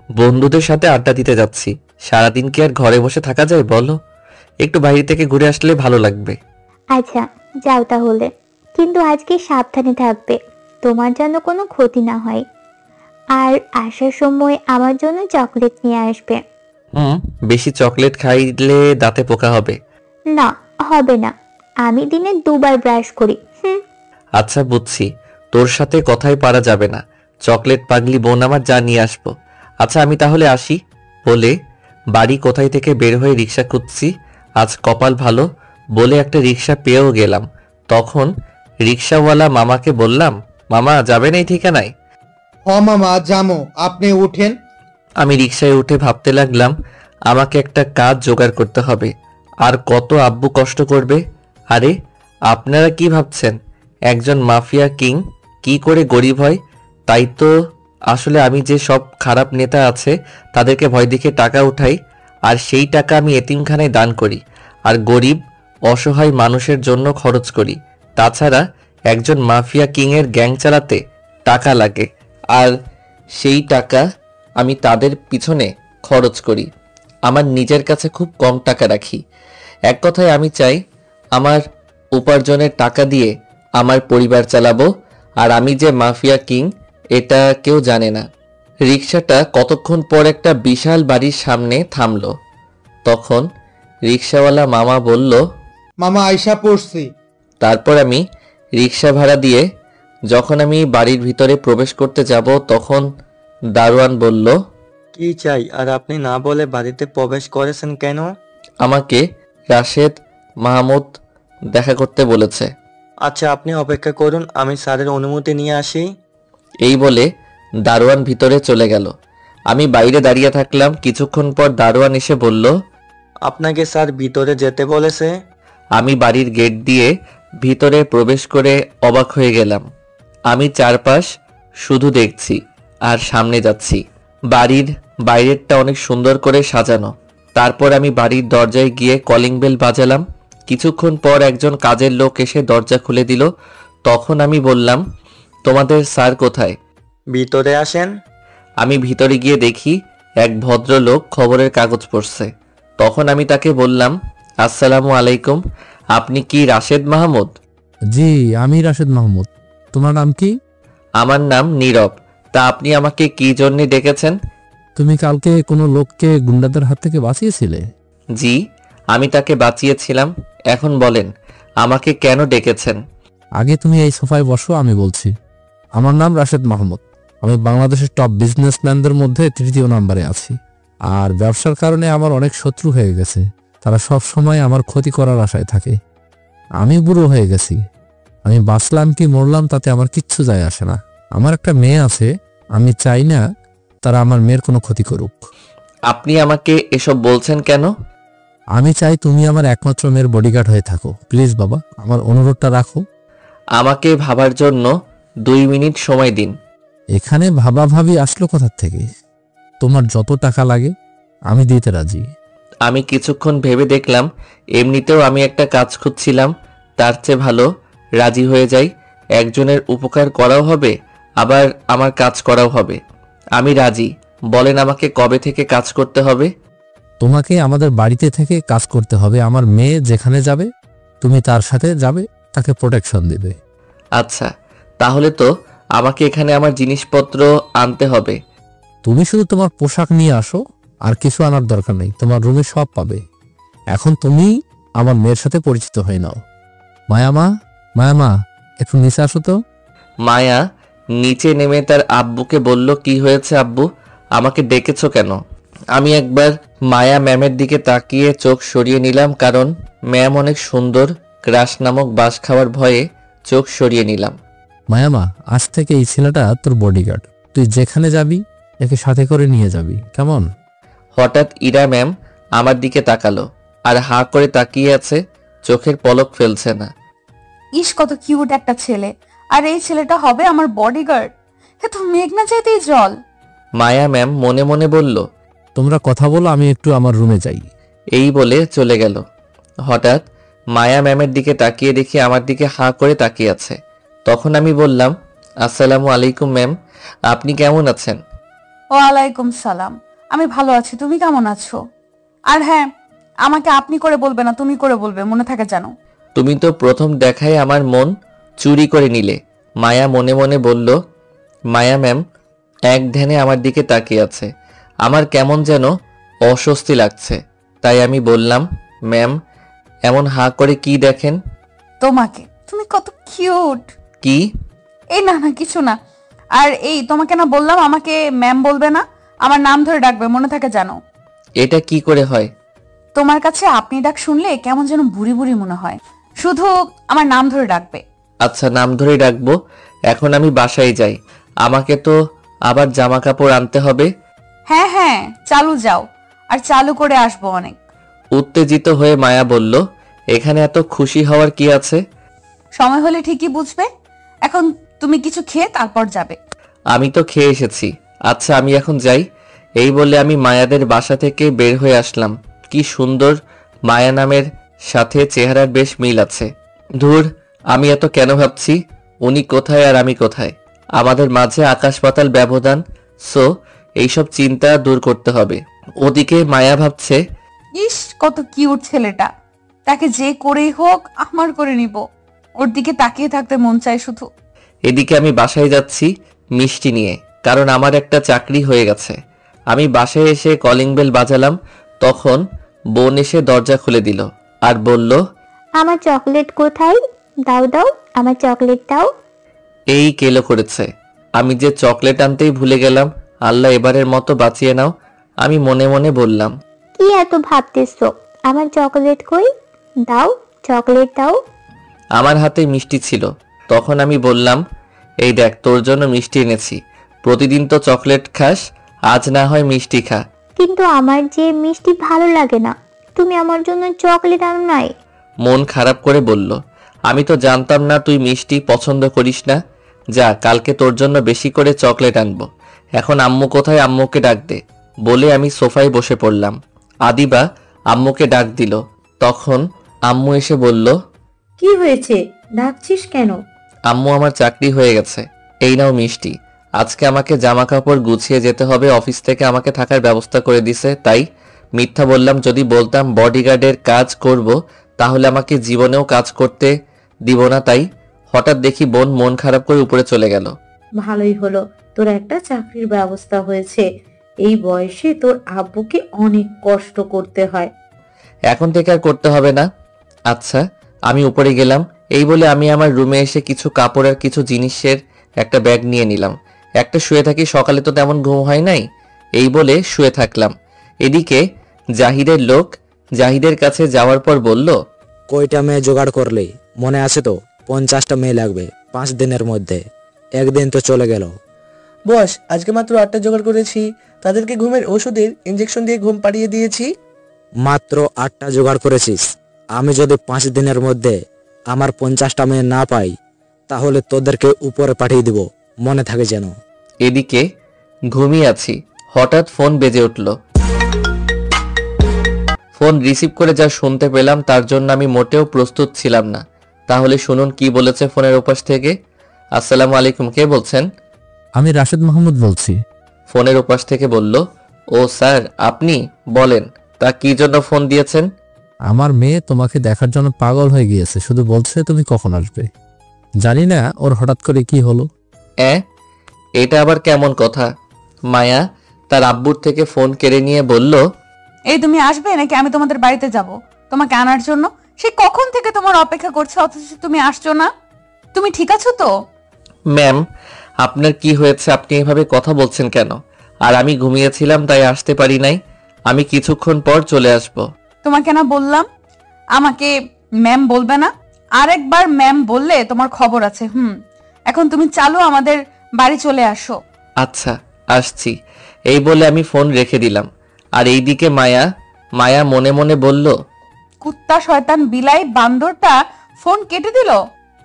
বন্ধুদের সাথে আড্ডা দিতে যাচ্ছি। সারাদিন কি আর ঘরে বসে থাকা যায় বলো? একটু বাইরে থেকে ঘুরে আসলে ভালো লাগবে। আচ্ছা যাও তাহলে, কিন্তু আজকে সাবধানে থাকবে, তোমার যেন কোনো ক্ষতি না হয়। আর আসার সময় আমার জন্য চকলেট নিয়ে আসবে। বেশি চকলেট খাইলে দাঁতে পোকা হবে। না, হবে না, আমি দিনে 2 বার ব্রাশ করি। আচ্ছা বুঝছি, তোর সাথে কথাই পারা যাবে না। চকলেট পাগলি বোন আমার, যা নিয়ে আসবো। আচ্ছা আমি তাহলে আসি বলে বাড়ি কোথায় থেকে বের হয়ে রিক্সা খুঁজছি। আজ কপাল ভালো বলে একটা রিক্সা পেয়েও গেলাম। তখন রিক্সাওয়ালা মামাকে বললাম, মামা যাবেন এই ঠিকানায়? হ মামা যামো, আপনি উঠেন। আমি রিক্সায় উঠে ভাবতে লাগলাম আমাকে একটা কাজ জোগাড় করতে হবে। আর কত আব্বু কষ্ট করবে। আরে আপনারা কি ভাবছেন একজন মাফিয়া কিং কি করে গরিব হয়? তাই তো আসলে আমি যে সব খারাপ নেতা আছে তাদেরকে ভয় দেখে টাকা উঠাই, আর সেই টাকা আমি এতিমখানায় দান করি আর গরিব অসহায় মানুষের জন্য খরচ করি। তাছাড়া একজন মাফিয়া কিংয়ের গ্যাং চালাতে টাকা লাগে, আর সেই টাকা আমি তাদের পিছনে খরচ করি। আমার নিজের কাছে খুব কম টাকা রাখি। এক কথায় আমি চাই আমার উপার্জনের টাকা দিয়ে আমার পরিবার চালাবো, আর আমি যে মাফিয়া কিং এটা কেউ জানে না। রিক্সাটা কতক্ষণ পর একটা বিশাল বাড়ির সামনে থামলো। তখন রিক্সাওয়ালা মামা বলল, মামা আয়সা পড়ছি। তারপর আমি রিক্সা ভাড়া দিয়ে যখন আমি বাড়ির ভিতরে প্রবেশ করতে যাব তখন দারোয়ান বলল, কি চাই আর আপনি না বলে বাড়িতে প্রবেশ করেছেন কেন? আমাকে রাশেদ মাহমুদ দেখা করতে বলেছে। আচ্ছা আপনি অপেক্ষা করুন, আমি স্যারের অনুমতি নিয়ে আসি। এই বলে দারোয়ান ভিতরে চলে গেল। আমি বাইরে দাঁড়িয়ে থাকলাম। কিছুক্ষণ পর দারোয়ান এসে বলল, আপনাকে স্যার ভিতরে যেতে বলেছে। আমি বাড়ির গেট দিয়ে ভিতরে প্রবেশ করে অবাক হয়ে গেলাম। আমি চারপাশ শুধু দেখছি আর সামনে যাচ্ছি। বাড়ির বাইরেরটা অনেক সুন্দর করে সাজানো। তারপর আমি বাড়ির দরজায় গিয়ে কলিং বেল বাজালাম। কিছুক্ষণ পর একজন কাজের লোক এসে দরজা খুলে দিল। তখন আমি বললাম, তোমাদের স্যার কোথায়? ভিতরে আসেন। আমি ভিতরে গিয়ে দেখি এক ভদ্রলোক খবরের কাগজ পড়ছে। তখন আমি তাকে বললাম, আসসালামু আলাইকুম, আপনি কি রাশেদ মাহমুদ? জি আমি রাশেদ মাহমুদ, তোমার নাম কি? আমার নাম নীরব। তা আপনি আমাকে কি জন্য ডেকেছেন? তুমি কালকে কোনো লোককে গুন্ডাদের হাত থেকে বাঁচিয়েছিলে? জি আমি তাকে বাঁচিয়েছিলাম। এখন বলেন আমাকে কেন ডেকেছেন? আগে তুমি এই সোফায় বসো, আমি বলছি। আমার নাম রাশেদ মাহমুদ। আমি বাংলাদেশের টপ বিজনেসম্যানদের মধ্যে 3য় নম্বরে আছি। আর ব্যবসার কারণে আমার অনেক শত্রু হয়ে গেছে। তারা সব সময় আমার ক্ষতি করার আশায় থাকে। আমি বুড়ো হয়ে গেছি। আমি বাঁচলাম কি মরলাম তাতে আমার কিচ্ছু যায় আসে না। আমার একটা মেয়ে আছে, আমি চাই না তারা আমার মেয়ের কোনো ক্ষতি করুক। আপনি আমাকে এসব বলছেন কেন? আমি চাই তুমি আমার একমাত্র মেয়ের বডিগার্ড হয়ে থাকো। প্লিজ বাবা, আমার অনুরোধটা রাখো। আমাকে ভাবার জন্য 2 মিনিট সময় দিন। এখানে ভাবাভাবি আসলো কোথা থেকে? তোমার যত টাকা লাগে আমি দিতে রাজি। আমি কিছুক্ষণ ভেবে দেখলাম এমনিতেও আমি একটা কাজ খুঁজছিলাম, তার চেয়ে ভালো রাজি হয়ে যাই। একজনের উপকার করাও হবে, আবার আমার কাজ করাও হবে। আমি রাজি। বলেন আমাকে কবে থেকে কাজ করতে হবে? তোমাকে আমাদের বাড়িতে থেকে কাজ করতে হবে। আমার মেয়ে যেখানে যাবে তুমি তার সাথে যাবে, তাকে প্রোটেকশন দেবে। আচ্ছা তাহলে তো আমাকে এখানে আমার জিনিসপত্র আনতে হবে। তুমি শুধু তোমার পোশাক নিয়ে আসো, আর কিছু আনার দরকার নেই। তোমার রুমে সব পাবে। এখন তুমি আমার মেয়ের সাথে পরিচিত হয়ে নাও। মায়ামা একটু নিচে আসো তো। মায়া নিচে নেমে তার আব্বুকে বলল, কি হয়েছে আব্বু, আমাকে ডেকেছো কেন? আমি একবার মায়া ম্যামের দিকে তাকিয়ে চোখ সরিয়ে নিলাম, কারণ ম্যাম অনেক সুন্দর। ক্রাশ নামক বাস খাওয়ার ভয়ে চোখ সরিয়ে নিলাম। মায়ামা, আজ থেকে এই ছেলেটা তোর বডিগার্ড। তুই যেখানে যাবি একে সাথে করে নিয়ে যাবি, কেমন? হঠাৎ ইরা ম্যাম আমার দিকে তাকালো আর হাঁ করে তাকিয়ে আছে, চোখের পলক ফেলছে না। ইস কত কিউট একটা ছেলে, আর এই ছেলেটা হবে আমার বডিগার্ড। হে তো মেঘনা চাইতেই জল। মায়া ম্যাম মনে মনে বলল, তোমরা কথা বলো, আমি একটু আমার রুমে যাই। এই বলে চলে গেল। হঠাৎ মায়া ম্যামের দিকে তাকিয়ে দেখি আমার দিকে হাঁ করে তাকিয়ে আছে। তখন আমি বললাম, আসসালামু আলাইকুম ম্যাম, আপনি কেমন আছেন? ওয়ালাইকুম সালাম, আমি ভালো আছি, তুমি কেমন আছো? আর হ্যাঁ, আমাকে আপনি করে বলবে না, তুমি করে বলবে, মনে থাকে জানো। তুমি তো প্রথম দেখায় আমার মন চুরি করে নিলে। মায়া মনে মনে বলল। মায়া ম্যাম এক ধ্যানে আমার দিকে তাকিয়ে আছে। আমার কেমন যেন অস্বস্তি লাগছে, তাই আমি বললাম, ম্যাম এমন হাঁ করে কি দেখেন? তোমাকে। তুমি কত কিউট। কি? এই না না কিছু না। আর এই তোমাকে না বললাম আমাকে ম্যাম বলবে না, আমার নাম ধরে ডাকবে, মনে থাকে জানো? এটা কি করে হয়? তোমার কাছে আপনি ডাক শুনলে কেমন যেন বুড়ি বুড়ি মনে হয়, শুধু আমার নাম ধরে ডাকবে। আচ্ছা নাম ধরেই ডাকবো। এখন আমি বাসায় যাই, আমাকে তো আবার জামা কাপড় আনতে হবে। হ্যাঁ হ্যাঁ চালু যাও, আর চালু করে আসবো অনেক। উত্তেজিত হয়ে মায়া বলল, এখানে এত খুশি হওয়ার কি আছে? সময় হলে ঠিকই বুঝবে। এখন তুমি কিছু খেয়ে তারপর যাবে। আমি তো খেয়ে এসেছি। আচ্ছা আমি এখন যাই। এই বলে আমি মায়াদের বাসা থেকে বের হয়ে আসলাম। কি সুন্দর, মায়া নামের সাথে চেহারার বেশ মিল আছে। ধুর, আমি এত কেন ভাবছি উনি কোথায় আর আমি কোথায়? আমাদের মাঝে আকাশ পাতাল ব্যবধান। সো এইসব চিন্তা দূর করতে হবে। ওদিকে মায়া ভাবছে, ইস কত কিউট ছেলেটা, তাকে যে করেই হোক আমার করে নিব। ওর দিকে তাকিয়ে থাকতে মন চায় শুধু। এদিকে আমি বাসায় যাচ্ছি মিষ্টি নিয়ে, কারণ আমার একটা চাকরি হয়ে গেছে। আমি বাসায় এসে কলিং বেল বাজালাম, তখন বোন এসে দরজা খুলে দিল আর বলল, আমার চকলেট কোথায়? দাও দাও, আমার চকলেট দাও। এই কেলো করেছে, আমি যে চকলেট আনতেই ভুলে গেলাম। আল্লাহ এবারের মতো বাঁচিয়ে নাও, আমি মনে মনে বললাম। কি এত ভাবতেছো? আমার চকলেট কই? দাও, চকলেট দাও। আমার হাতে মিষ্টি ছিল, তখন আমি বললাম, এই দেখ তোর জন্য মিষ্টি এনেছি। প্রতিদিন তো চকলেট খাস, আজ না হয় মিষ্টি খা। কিন্তু আমার যে মিষ্টি ভালো লাগে না, তুমি আমার জন্য চকলেট আনো নাই। মন খারাপ করে বলল, আমি তো জানতাম না তুই মিষ্টি পছন্দ করিস না। যা, কালকে তোর জন্য বেশি করে চকলেট আনবো। এখন আম্মু কোথায়, আম্মুকে ডাক দে। বলে আমি সোফায় বসে পড়লাম। আদিবা আম্মুকে ডাক দিল, তখন আম্মু এসে বলল, কি হয়েছে, ডাকছিস কেন? আম্মু আমার চাকরি হয়ে গেছে, এই নাও মিষ্টি। আজকে আমাকে জামা কাপড় গুছিয়ে যেতে হবে, অফিস থেকে আমাকে থাকার ব্যবস্থা করে দিছে। তাই মিথ্যা বললাম। যদি বলতাম বডিগার্ডের কাজ করব, তাহলে আমাকে জীবনেও কাজ করতে দিব না। তাই হঠাৎ দেখি বোন মন খারাপ করে উপরে চলে গেল। ভালোই হলো, তোর একটা চাকরির ব্যবস্থা হয়েছে। এই বয়সে তোর আব্বুকে অনেক কষ্ট করতে হয়। এখন থেকে আর করতে হবে না। আচ্ছা আমি উপরে গেলাম। এই বলে আমি আমার রুমে এসে কিছু কাপড় আর কিছু জিনিসের একটা ব্যাগ নিয়ে নিলাম। একটা শুয়ে থাকি, সকালে তো তেমন ঘুম হয় নাই, এই বলে শুয়ে থাকলাম। এদিকে জাহিদের লোক জাহিদের কাছে যাওয়ার পর বলল, কয়টা মেয়ে জোগাড় করলে? মনে আছে তো? 50টা মেয়ে লাগবে 5 দিনের মধ্যে। একদিন তো চলে গেল। বস, আজকে মাত্র 8টা জোগাড় করেছি। তাদেরকে ঘুমের ওষুধের ইনজেকশন দিয়ে ঘুম পাড়িয়ে দিয়েছি। মাত্র 8টা জোগাড় করেছিস? আমি যদি 5 দিনের মধ্যে আমার 50টা মেয়ে না পাই, তাহলে তোদেরকে উপরে পাঠিয়ে দিব, মনে থাকে যেন। এদিকে ঘুমিয়ে আছি, হঠাৎ ফোন বেজে উঠল। ফোন রিসিভ করে যা শুনতে পেলাম তার জন্য আমি মোটেও প্রস্তুত ছিলাম না। তাহলে শুনুন কি বলেছে ফোনের ওপাশ থেকে। আসসালামু আলাইকুম, কে বলছেন? আমি রাশেদ মাহমুদ বলছি। ফোনের ওপাশ থেকে বলল, ও স্যার আপনি বলেন, তা কি জন্য ফোন দিয়েছেন? আমার মেয়ে তোমাকে দেখার জন্য পাগল হয়ে গিয়েছে, শুধু বলছে তুমি কখন আসবে। জানি না ওর হঠাৎ করে কি হলো। এটা আবার কেমন কথা? মায়া তার আব্বুর থেকে ফোন কেড়ে নিয়ে বলল, এই তুমি আসবে নাকি আমি তোমাদের বাড়িতে যাব তোমাকে আনার জন্য? সে কখন থেকে তোমার অপেক্ষা করছে, অথচ তুমি আসছো না। তুমি ঠিক আছো তো? ম্যাম আপনার কি হয়েছে? আপনি এভাবে কথা বলছেন কেন? আর আমি ঘুমিয়েছিলাম তাই আসতে পারি নাই। আমি কিছুক্ষণ পর চলে আসব। তোমাকে না বললাম আমাকে ম্যাম বলবে না? আরেকবার ম্যাম বললে তোমার খবর আছে। এখন তুমি চালু আমাদের বাড়ি চলে আসো। আচ্ছা আসছি, এই বলে আমি ফোন রেখে দিলাম। আর এইদিকে মায়া মনে মনে বলল, কুত্তা শয়তান বিলাই বান্দরটা ফোন কেটে দিল।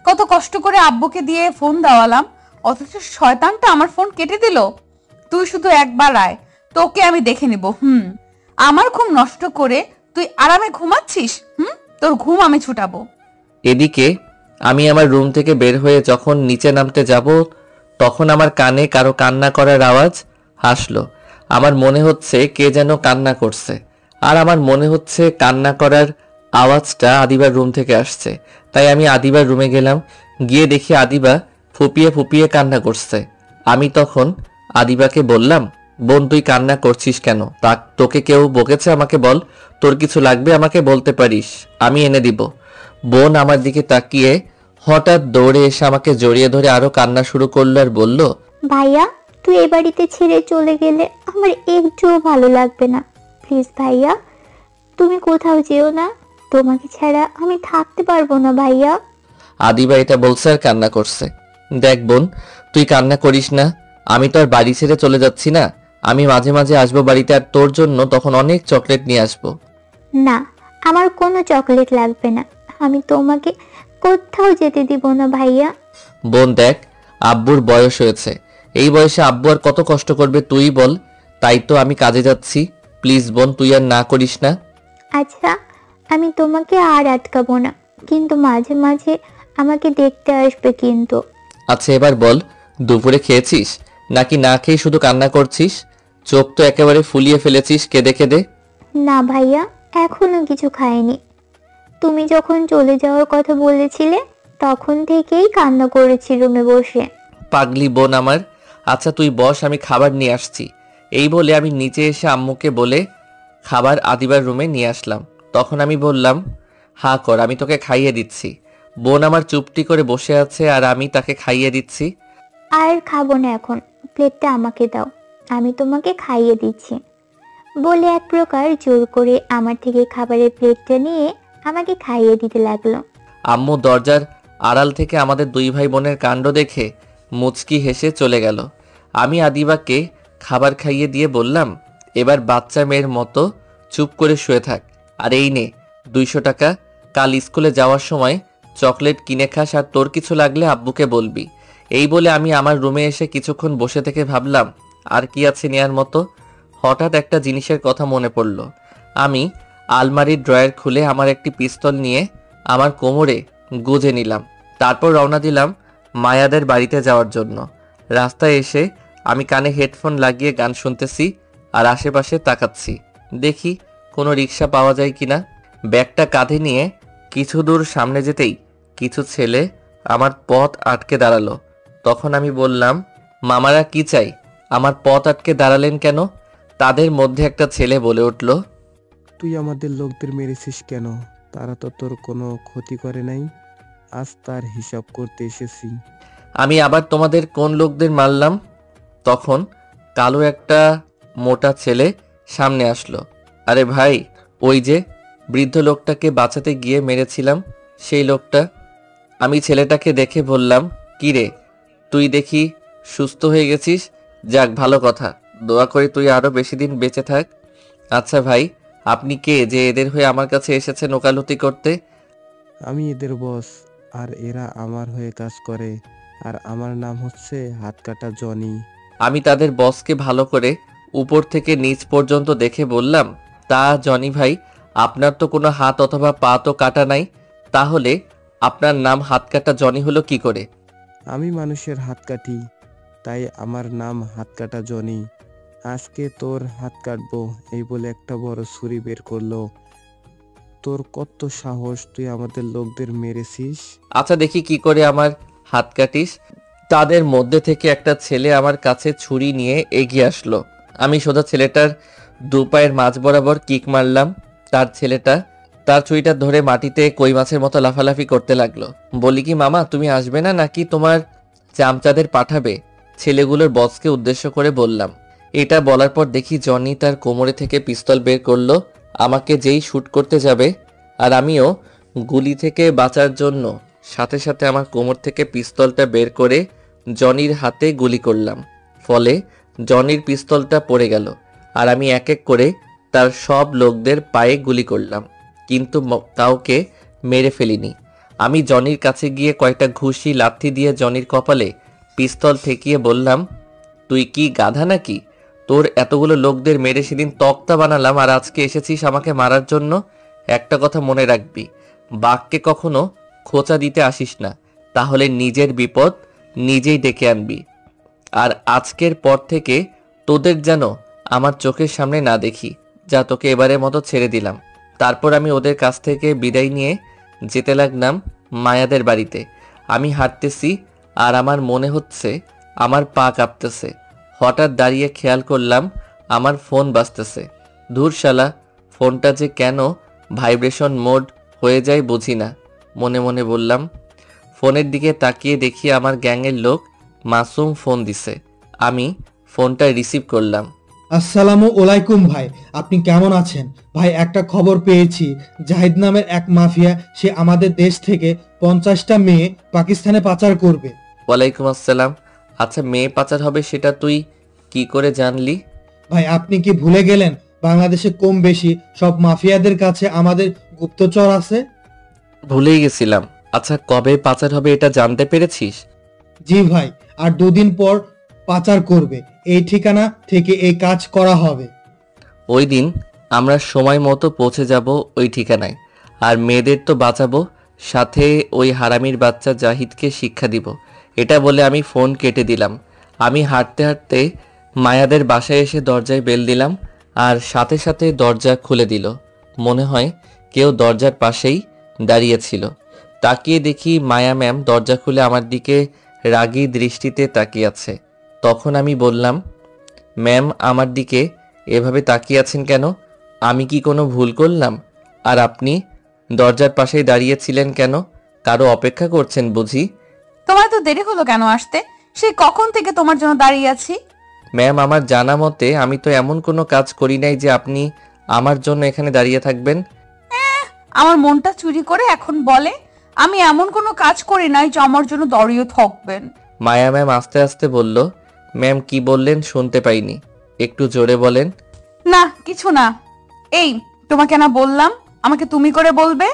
কত কষ্ট করে আব্বুকে দিয়ে ফোন দেওয়ালাম, অথচ শয়তানটা আমার ফোন কেটে দিল। তুই শুধু একবার আয়, তোকে আমি দেখে নিব। আমার ঘুম নষ্ট করে তুই আরামে ঘুমাচ্ছিস। তোর ঘুম আমি ছুটাবো। এদিকে আমি আমার রুম থেকে বের হয়ে যখন নিচে নামতে যাব, তখন আমার কানে কারো কান্না করার আওয়াজ আসলো। আমার মনে হচ্ছে কে যেন কান্না করছে, আর আমার মনে হচ্ছে কান্না করার আওয়াজটা আদিবার রুম থেকে আসছে, তাই আমি আদিবার রুমে গেলাম। গিয়ে দেখি আদিবা ফুপিয়ে ফুপিয়ে কান্না করছে। আমি তখন আদিবাকে বললাম, বোন তুই কান্না করছিস কেন? তোকে কেউ বকেছে? আমাকে বল, তোর কিছু লাগবে আমাকে বলতে পারিস, আমি এনে দিব। বোন আমার দিকে তাকিয়ে হঠাৎ দৌড়ে এসে আমাকে জড়িয়ে ধরে আরো কান্না শুরু করলো আর বলল, ভাইয়া তুই এ বাড়িতে ছেড়ে চলে গেলে আমার একটুও ভালো লাগবে না। প্লিজ ভাইয়া, তুমি কোথাও যেও না, তোমাকে ছাড়া আমি থাকতে পারবো না ভাইয়া। আদিবা এটা বলছে আর কান্না করছে। দেখ বোন, তুই কান্না করিস না, আমি তো আর বাড়ি ছেড়ে চলে যাচ্ছি না। আমি মাঝে মাঝে আসবো বাড়িতে, আর তোর জন্য তখন অনেক চকলেট নিয়ে আসবো। না, আমার কোনো চকলেট লাগবে না, আমি তোমাকে কোথাও যেতে দিব না ভাইয়া। বোন দেখ, আব্বুর বয়স হয়েছে, এই বয়সে আব্বু আর কত কষ্ট করবে তুই বল। তাই তো আমি কাজে যাচ্ছি, প্লিজ বোন তুই আর না করিস না। আচ্ছা, আমি তোমাকে আর আটকাবো না, কিন্তু মাঝে মাঝে আমাকে দেখতে আসবে কিন্তু। আচ্ছা এবার বল, দুপুরে খেয়েছিস নাকি না খেয়ে শুধু কান্না করছিস? চোখ তো একেবারে ফুলিয়ে ফেলেছিস কেঁদে কেঁদে। না ভাইয়া, এখনো কিছু খাইনি। তুমি যখন চলে যাওয়ার কথা বলেছিলে তখন থেকেই কান্না করেছি রুমে বসে। পাগলি বোন আমার। আচ্ছা তুই বস, আমি খাবার নিয়ে আসছি। এই বলে আমি নিচে এসে আম্মুকে বলে খাবার আদিবার রুমে নিয়ে আসলাম। তখন আমি বললাম, হা কর, আমি তোকে খাইয়ে দিচ্ছি। বোন আমার চুপটি করে বসে আছে আর আমি তাকে খাইয়ে দিচ্ছি। আর খাবো না এখন, প্লেটটা আমাকে দাও, আমি তোমাকে খাইয়ে দিচ্ছি বলে এক প্রকার জোর করে আমার থেকে খাবারের প্লেটটা নিয়ে আমাকে খাইয়ে দিতে লাগলো। আম্মু দরজার আড়াল থেকে আমাদের দুই ভাই বোনের কাণ্ড দেখে মুচকি হেসে চলে গেল। আমি আদিবাকে খাবার খাইয়ে দিয়ে বললাম, এবার বাচ্চা মেয়ের মতো চুপ করে শুয়ে থাক, আর এই নে 200 টাকা, কাল স্কুলে যাওয়ার সময় চকলেট কিনে খাস, আর তোর কিছু লাগলে আব্বুকে বলবি। এই বলে আমি আমার রুমে এসে কিছুক্ষণ বসে থেকে ভাবলাম আর কি আছে নেয়ার মতো। হঠাৎ একটা জিনিসের কথা মনে পড়ল। আমি আলমারির ড্রয়ার খুলে আমার একটি পিস্তল নিয়ে আমার কোমরে গুজে নিলাম। তারপর রওনা দিলাম মায়াদের বাড়িতে যাওয়ার জন্য। রাস্তায় এসে আমি কানে হেডফোন লাগিয়ে গান শুনতেছি আর আশেপাশে তাকাচ্ছি, দেখি কোনো রিক্সা পাওয়া যায় কিনা। ব্যাগটা কাঁধে নিয়ে কিছু দূর সামনে যেতেই কিছু ছেলে আমার পথ আটকে দাঁড়ালো। তখন আমি বললাম, মামারা কি চাই? আমার পথ আটকে দাঁড়ালেন কেন? তাদের মধ্যে একটা ছেলে বলে উঠল, তুই আমাদের লোকদের মেরেছিস কেন? তারা তো তোর কোনো ক্ষতি করে নাই, আজ তার হিসাব করতে এসেছি। আমি আবার তোমাদের কোন লোকদের মারলাম? তখন কালো একটা মোটা ছেলে সামনে আসলো। আরে ভাই, ওই যে বৃদ্ধ লোকটাকে বাঁচাতে গিয়ে মেরেছিলাম, সেই লোকটা। আমি ছেলেটাকে দেখে বললাম, কি রে, তুই দেখি সুস্থ হয়ে গেছিস, যাক ভালো কথা, দোয়া করি তুই আরো বেশি দিন বেঁচে থাক। আচ্ছা ভাই, আপনি কে যে এদের হয়ে আমার কাছে এসেছেন ওকালতি করতে? আমি এদের বস, আর এরা আমার হয়ে কাজ করে, আর আমার নাম হচ্ছে হাতকাটা জনি। আমি তাদের বসকে ভালো করে উপর থেকে নিচ পর্যন্ত দেখে বললাম, তা জনি ভাই, আপনার তো কোনো হাত অথবা পা তো কাটা নাই, তাহলে আপনার নাম হাতকাটা জনি হলো কি করে? আমি মানুষের হাত কাটি, তাই আমার নাম হাতকাটা জনি। আজকে তোর হাত কাটবো, এই বলে একটা বড় ছুরি বের করলো। তোর কত সাহস, তুই আমাদের লোকদের মেরেছিস? আচ্ছা দেখি কি করে আমার হাত কাটিস। তাদের মধ্যে থেকে একটা ছেলে আমার কাছে ছুরি নিয়ে এগিয়ে আসলো। আমি সোজা ছেলেটার দু পায়ের মাঝ বরাবর কিক মারলাম। ছেলেটা তার ছুরিটা ধরে মাটিতে কই মাছের মতো লাফালাফি করতে লাগলো। বলি কি মামা, তুমি আসবে না নাকি তোমার চামচাদের পাঠাবে? ছেলেগুলোর বসকে উদ্দেশ্য করে বললাম। এটা বলার পর দেখি জনি তার কোমরে থেকে পিস্তল বের করলো। আমাকে যেই শুট করতে যাবে, আর আমিও গুলি থেকে বাঁচার জন্য সাথে সাথে আমার কোমর থেকে পিস্তলটা বের করে জনির হাতে গুলি করলাম। ফলে জনির পিস্তলটা পড়ে গেল, আর আমি এক এক করে তার সব লোকদের পায়ে গুলি করলাম, কিন্তু কাউকে মেরে ফেলিনি। আমি জনির কাছে গিয়ে কয়েকটা ঘুষি লাথি দিয়ে জনির কপালে পিস্তল ঠেকিয়ে বললাম, তুই কি গাধা নাকি? তোর এতগুলো লোকদের মেরে সেদিন তক্তা বানালাম, আর আজকে এসেছিস আমাকে মারার জন্য? একটা কথা মনে রাখবি, বাঘকে কখনো খোঁচা দিতে আসিস না, তাহলে নিজের বিপদ নিজেই ডেকে আনবি। আর আজকের পর থেকে তোদের যেন আমার চোখের সামনে না দেখি। যা, তোকে এবারের মতো ছেড়ে দিলাম, তারপর আমি ওদের কাছ থেকে বিদায় নিয়ে যেতে লাগলাম মায়াদের বাড়িতে। আমি হাঁটতেছি আর আমার মনে হচ্ছে আমার পা কাঁপতেছে। হঠাৎ দাঁড়িয়ে খেয়াল করলাম আমার ফোন বাজতেছে। ধুর শালা, ফোনটা যে কেন ভাইব্রেশন মোড হয়ে যায় বুঝি না। মনে মনে বললাম। ফোনের দিকে তাকিয়ে দেখি আমার গ্যাংয়ের লোক মাসুম ফোন দিছে। আমি ফোনটা রিসিভ করলাম। আসসালামু আলাইকুম ভাই, আপনি কেমন আছেন? ভাই একটা খবর পেয়েছি, জাহিদ নামের এক মাফিয়া সে আমাদের দেশ থেকে 50টা মেয়ে পাকিস্তানে পাচার করবে। ওয়ালাইকুম আসসালাম। আচ্ছা, মেয়ে পাচার হবে সেটা তুই কি করে জানলি? ভাই আপনি কি ভুলে গেলেন বাংলাদেশে কম বেশি সব মাফিয়াদের কাছে আমাদের গুপ্তচর আছে? ভুলেই গেছিলাম। আচ্ছা, কবে পাচার হবে এটা জানতে পেরেছিস? জি ভাই, আর 2 দিন পর পাচার করবে। এই ঠিকানা থেকে এই কাজ করা হবে। ওই দিন আমরা সময় মতো পৌঁছে যাব ওই ঠিকানায়। আর মেয়েদের তো বাঁচাবো, সাথে ওই হারামির বাচ্চা জাহিদকে শিক্ষা দিব। এটা বলে আমি ফোন কেটে দিলাম। আমি হাঁটতে হাঁটতে মায়াদের বাসায় এসে দরজায় বেল দিলাম আর সাথে সাথে দরজা খুলে দিল। মনে হয় কেউ দরজার পাশেই দাঁড়িয়েছিল। তাকিয়ে দেখি মায়া ম্যাম দরজা খুলে আমার দিকে রাগী দৃষ্টিতে তাকিয়ে আছে। তখন আমি বললাম, ম্যাম আমার দিকে এভাবে তাকিয়ে আছেন কেন? আমি কি কোনো ভুল করলাম? আর আপনি দরজার পাশেই দাঁড়িয়েছিলেন কেন? কারো অপেক্ষা করছেন বুঝি? তোমার তো দেরি হলো কেন আসতে? সেই কখন থেকে তোমার জন্য দাঁড়িয়ে আছি। ম্যাম, আমার জানা মতে আমি তো এমন কোনো কাজ করি নাই যে আপনি আমার জন্য এখানে দাঁড়িয়ে থাকবেন। আমার মনটা চুরি করে এখন বলে আমি এমন কোনো কাজ করি নাই যে আমার জন্য দাঁড়িয়ে থাকবেন। মায়া ম্যাম আস্তে আস্তে বলল। ম্যাম কি বললেন শুনতে পাইনি, একটু জোরে বলেন। না কিছু না। এই তোমাকে না বললাম আমাকে তুমি করে বলবে?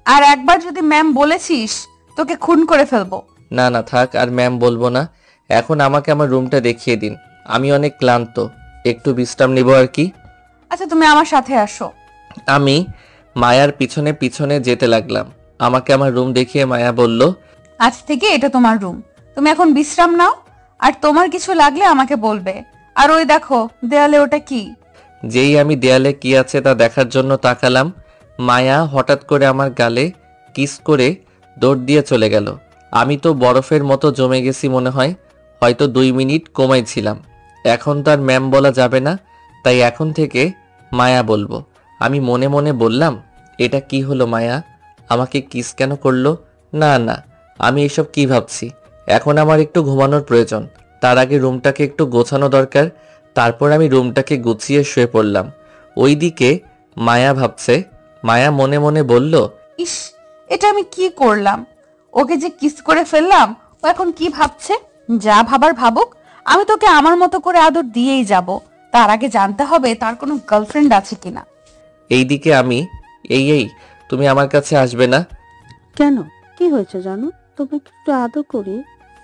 আর একবার যদি ম্যাম বলেছিস তোকে খুন করে ফেলবো। না না থাক, আর ম্যাম বলবো না। এখন আমাকে আমার রুমটা দেখিয়ে দিন, আমি অনেক ক্লান্ত, একটু বিশ্রাম নিব আর কি। আচ্ছা তুমি আমার সাথে আসো। আমি মায়ার পিছনে পিছনে যেতে লাগলাম। আমাকে আমার রুম দেখিয়ে মায়া বলল, আজ থেকে এটা তোমার রুম, তুমি এখন বিশ্রাম নাও। আর তোমার কিছু লাগলে আমাকে বলবে। আর ওই দেখো দেয়ালে ওটা কি? যেই আমি দেয়ালে কি আছে তা দেখার জন্য তাকালাম, মায়া হঠাৎ করে আমার গালে কিস করে দৌড় দিয়ে চলে গেল। আমি তো বরফের মতো জমে গেছি মনে হয়। হয়তো 2 মিনিট কমাইছিলাম। এখন তার ম্যাম বলা যাবে না, তাই এখন থেকে মায়া বলবো। আমি মনে মনে বললাম, এটা কি হলো মায়া, আমাকে কিস কেন করলো? না না, আমি এসব কি ভাবছি। এখন আমার একটু ঘুমানোর প্রয়োজন। তার আগে রুমটাকে একটু গোছানো দরকার। তারপর আমি রুমটাকে গুছিয়ে শুয়ে পড়লাম। ওইদিকে মায়া ভাবছে। মায়া মনে মনে বলল, ইস এটা আমি কি করলাম? ওকে যে কিস করে ফেললাম, ও এখন কি ভাবছে? যা ভাবার ভাবুক, আমি তোকে আমার মতো করে আদর দিয়েই যাব। তার আগে জানতে হবে তার কোনো গার্লফ্রেন্ড আছে কিনা। এইদিকে আমি, এই তুমি আমার কাছে আসবে না? কেন, কি হয়েছে জানো? তোমাকে একটু আদর করি।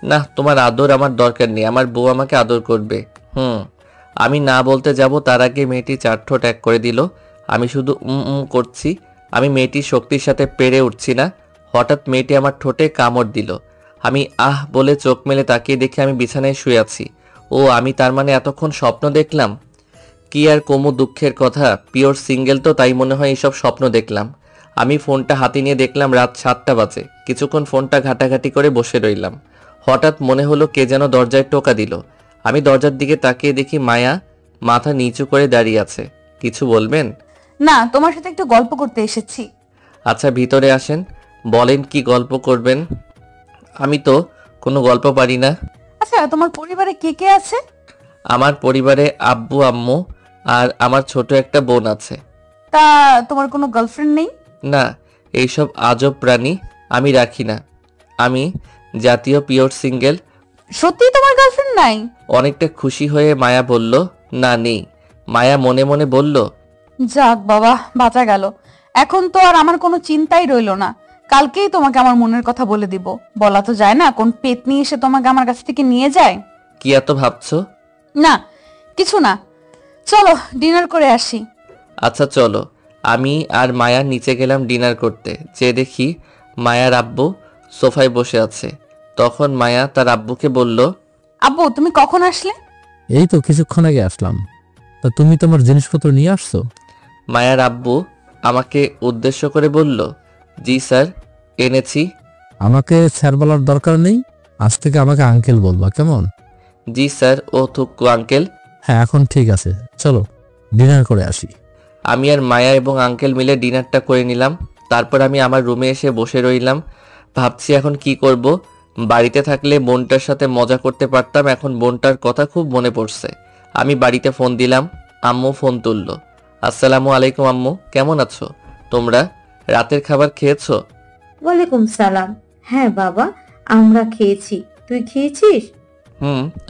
না, তোমার আদর আমার দরকার নেই, আমার বউ আমাকে আদর করবে। আমি না বলতে যাব তার আগে মেয়েটি চারঠো ট্যাগ করে দিল। আমি শুধু করছি। আমি মেয়েটির শক্তির সাথে পেরে উঠছি না। হঠাৎ মেয়েটি আমার ঠোঁটে কামড় দিল। আমি আহ বলে চোখ মেলে তাকিয়ে দেখি আমি বিছানায় শুয়ে আছি। ও আমি তার মানে এতক্ষণ স্বপ্ন দেখলাম? কি আর কমু দুঃখের কথা, পিওর সিঙ্গেল তো, তাই মনে হয় এইসব স্বপ্ন দেখলাম। আমি ফোনটা হাতে নিয়ে দেখলাম রাত 7টা বাজে। কিছুক্ষণ ফোনটা ঘাটাঘাটি করে বসে রইলাম। হঠাৎ মনে হলো কে যেন দরজায় টোকা দিল। আমি দরজার দিকে তাকিয়ে দেখি মায়া মাথা নিচু করে দাঁড়িয়ে আছে। কিছু বলবেন? না, তোমার সাথে একটু গল্প করতে এসেছি। আচ্ছা ভিতরে আসেন, বলেন কি গল্প করবেন। আমি তো কোনো গল্প পারি না। আচ্ছা তোমার পরিবারে কে কে আছে? আমার পরিবারে আব্বু আম্মু আর আমার ছোট একটা বোন আছে। তা তোমার কোনো গার্লফ্রেন্ড নেই? না, এইসব আজব প্রাণী আমি রাখি না। আমি জাতীয় পিওর সিঙ্গেল। সত্যি তোমার গার্লফ্রেন্ড নাই? অনেকটা খুশি হয়ে মায়া বলল, না নেই। মায়া মনে মনে বলল, যাক বাবা, বাঁচা গেল। এখন তো আর আমার কোনো চিন্তাই রইলো না। কালকেই তোমাকে আমার মনের কথা বলে দিব। বলা তো যায় না কোন পেতনি এসে তোমাকে আমার কাছ থেকে নিয়ে যায়। কি এত ভাবছো? না কিছু না, চলো ডিনার করে আসি। আচ্ছা চলো। আমি আর মায়া নিচে গেলাম ডিনার করতে। যে দেখি মায়ার আব্বু সোফায় বসে আছে। তখন মায়া তার আব্বুকে বলল, আব্বু তুমি কখন আসলে? এই তো কিছুক্ষণ আগে আসলাম। তা তুমি তোমার জিনিসপত্র নিয়ে আসছো? মায়ার আব্বু আমাকে উদ্দেশ্য করে বলল, জি স্যার, এনেছি। আমাকে স্যার বলার দরকার নেই, আজ থেকে আমাকে আঙ্কেল বলবা, কেমন? জি স্যার, ও থুক্কু আঙ্কেল। হ্যাঁ, এখন ঠিক আছে, চলো ডিনার করে আসি। আমি আর মায়া এবং আঙ্কেল মিলে ডিনারটা করে নিলাম। তারপর আমি আমার রুমে এসে বসে রইলাম। ভাবছি এখন কি করব। বাড়িতে থাকলে বোনটার সাথে মজা করতে পারতাম, এখন বোনটার কথা খুব মনে পড়ছে। আমি বাড়িতে ফোন দিলাম, আম্মু ফোন তুলল। আসসালামু আলাইকুম আম্মু, কেমন আছো তোমরা? রাতের খাবার খেয়েছো? ওয়ালাইকুম সালাম। হ্যাঁ বাবা, আমরা খেয়েছি, তুই খেয়েছিস?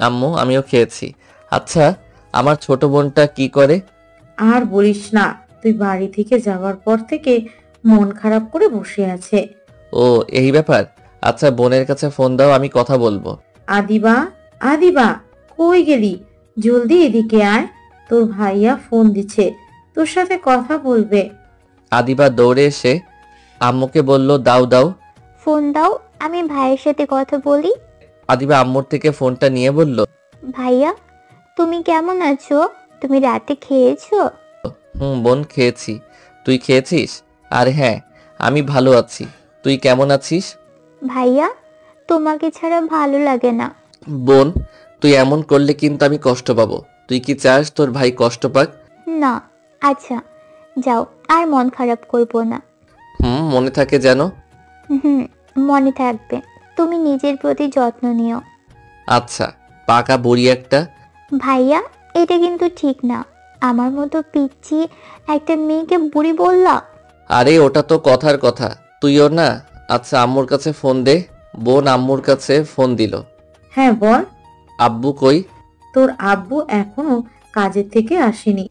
আম্মু, আমিও খেয়েছি। আচ্ছা, আমার ছোট বোনটা কি করে? আর বলিস না, তুই বাড়ি থেকে যাওয়ার পর থেকে মন খারাপ করে বসে আছে। ও, এই ব্যাপার। আচ্ছা, বোনের কাছে ফোন দাও, আমি কথা বলবো। আদিবা, আদিবা, কই গেলি? জলদি এদিকে আয়, তোর ভাইয়া ফোন দিচ্ছে, তোর সাথে কথা বলবে। আদিবা দৌড়ে এসে আম্মুকে বলল, দাও দাও ফোন দাও, আমি ভাইয়ের সাথে কথা বলি। আদিবা আম্মুর থেকে ফোনটা নিয়ে বলল, ভাইয়া, তুমি কেমন আছো? তুমি রাতে খেয়েছো? বোন, খেয়েছি। তুই খেয়েছিস? আর হ্যাঁ, আমি ভালো আছি। তুই কেমন আছিস? ভাইয়া, তোমাকে ছাড়া ভালো লাগে না। বোন, তুই এমন করলে কিন্তু আমি কষ্ট পাবো। তুই কি চাস তোর ভাই কষ্ট পাক? না। আচ্ছা, যাও, আর মন খারাপ করবো না। মনে থাকে যেন। মনে থাকবে। তুমি নিজের প্রতি যত্ন নিও। আচ্ছা, পাকা বুড়ি একটা। ভাইয়া, এটা কিন্তু ঠিক না। আমার মতো পিচ্ছি একটা মেয়েকে বুড়ি বললা? আরে, ওটা তো কথার কথা, তুইও না। আচ্ছা, আম্মুর কাছে ফোন দে। বোন আম্মুর কাছে ফোন দিল। হ্যাঁ বল। আব্বু কই? তোর আব্বু এখনো কাজের থেকে আসেনি।